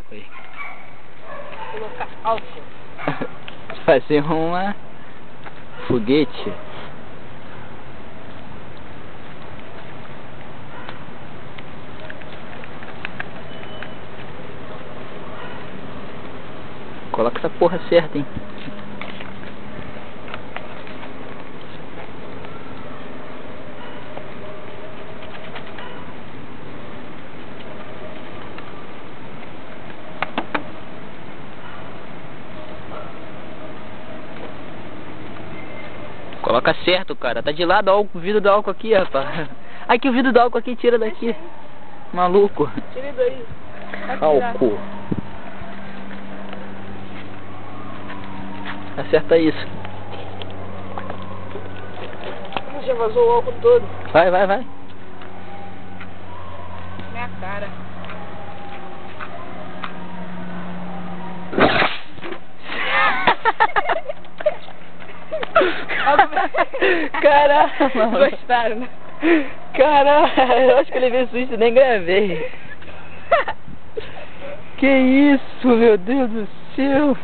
Foi. Colocar álcool. Fazer uma foguete. Coloca essa porra certa, hein? Coloca certo, cara. Tá de lado, ó, o vidro do álcool aqui, rapaz. Ai, que o vidro do álcool aqui, tira daqui. Maluco. Tira daí. Álcool. Acerta isso. Já vazou o álcool todo. Vai, vai, vai. Minha cara. Caramba, mano. Gostaram, né? Caramba, eu acho que eu levei susto e nem gravei. Que isso, meu Deus do céu.